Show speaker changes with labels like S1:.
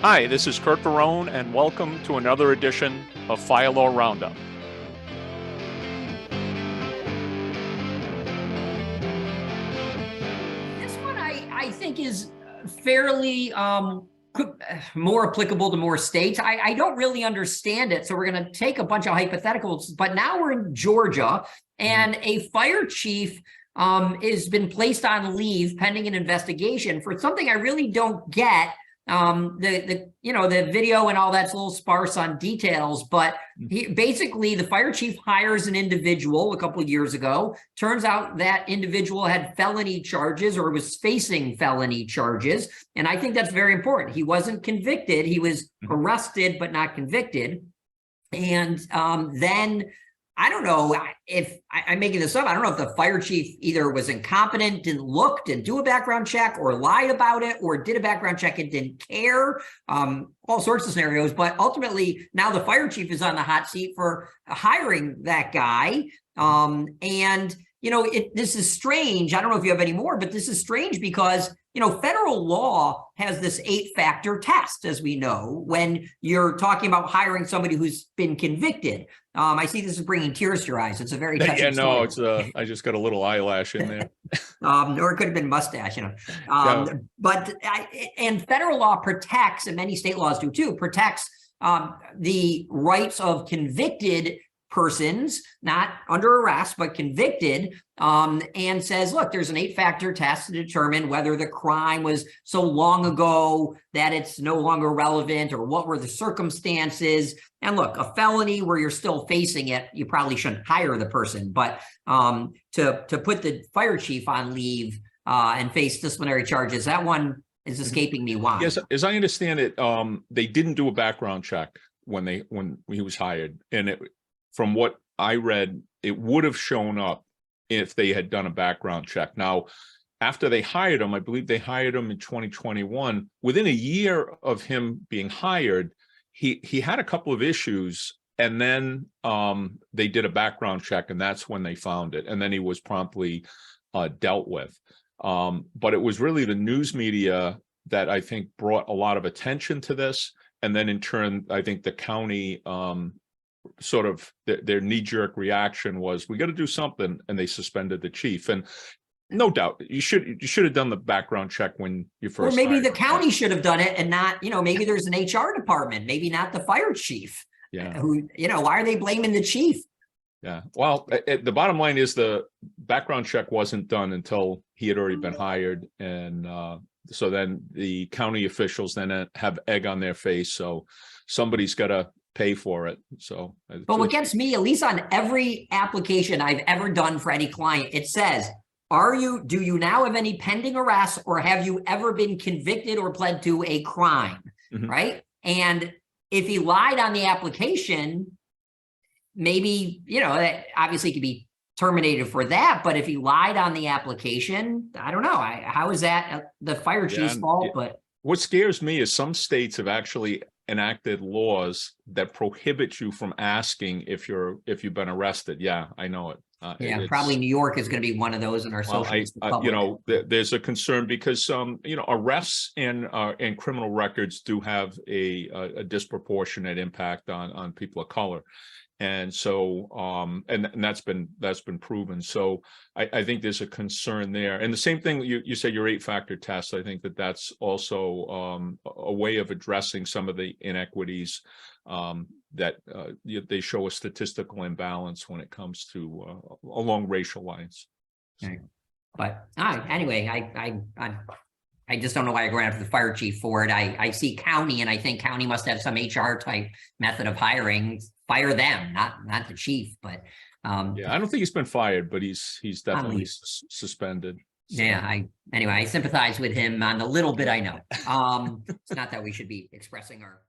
S1: Hi, this is Curt, and welcome to another edition of Fire Law Roundup.
S2: This one I think is fairly more applicable to more states. I don't really understand it, so we're going to take a bunch of hypotheticals. But now we're in Georgia, and a fire chief has been placed on leave pending an investigation for something I really don't get. The video and all that's a little sparse on details, but the fire chief hires an individual a couple of years ago. Turns out that individual had felony charges or was facing felony charges. And I think that's very important. He wasn't convicted. He was arrested, but not convicted. And then I don't know if I'm making this up. I don't know if the fire chief either was incompetent, didn't look, didn't do a background check, or lied about it, or did a background check and didn't care. All sorts of scenarios. But ultimately, now the fire chief is on the hot seat for hiring that guy. This is strange. I don't know if you have any more, but this is strange because, federal law has this 8-factor test, as we know, when you're talking about hiring somebody who's been convicted. I see this is bringing tears to your eyes. It's a very touching story.
S1: It's I just got a little eyelash in there.
S2: Or it could have been mustache, But federal law protects, and many state laws do too, protects the rights of convicted persons, not under arrest, but convicted, and says, look, there's an 8-factor test to determine whether the crime was so long ago that it's no longer relevant, or what were the circumstances. And look, a felony where you're still facing it, you probably shouldn't hire the person. But to put the fire chief on leave and face disciplinary charges, that one is escaping me. Why?
S1: Yes, as I understand it, they didn't do a background check when he was hired, and from what I read, it would have shown up if they had done a background check. Now, after they hired him, I believe they hired him in 2021. Within a year of him being hired, he had a couple of issues, and then they did a background check, and that's when they found it. And then he was promptly dealt with. But it was really the news media that I think brought a lot of attention to this. And then in turn, I think the county sort of their knee-jerk reaction was, we got to do something, and they suspended the chief. And no doubt you should have done the background check when you first,
S2: or maybe the county should have done it, and not, maybe there's an HR department, maybe not the fire chief. Who, why are they blaming the chief?
S1: Well, the bottom line is the background check wasn't done until he had already been hired, and so then the county officials then have egg on their face, so somebody's got to pay for it. So,
S2: but what gets me, at least on every application I've ever done for any client, it says, do you now have any pending arrests, or have you ever been convicted or pled to a crime? Right? And if he lied on the application, maybe, that obviously could be terminated for that. But if he lied on the application, I don't know. How is that the fire chief's fault? But
S1: what scares me is some states have actually enacted laws that prohibit you from asking if you've been arrested. Yeah, I know it.
S2: Probably New York is going to be one of those in our socialist republic.
S1: There's a concern because arrests and criminal records do have a disproportionate impact on people of color. And so, and that's been proven. So I think there's a concern there. And the same thing, you said your 8-factor test. I think that's also a way of addressing some of the inequities that they show a statistical imbalance when it comes to along racial lines.
S2: Okay. But anyway, I just don't know why I go after the fire chief for it. I see county, and I think county must have some HR type method of hiring. Fire them, not the chief. But
S1: I don't think he's been fired, but he's definitely suspended. So.
S2: Anyway, I sympathize with him on the little bit I know. It's not that we should be expressing our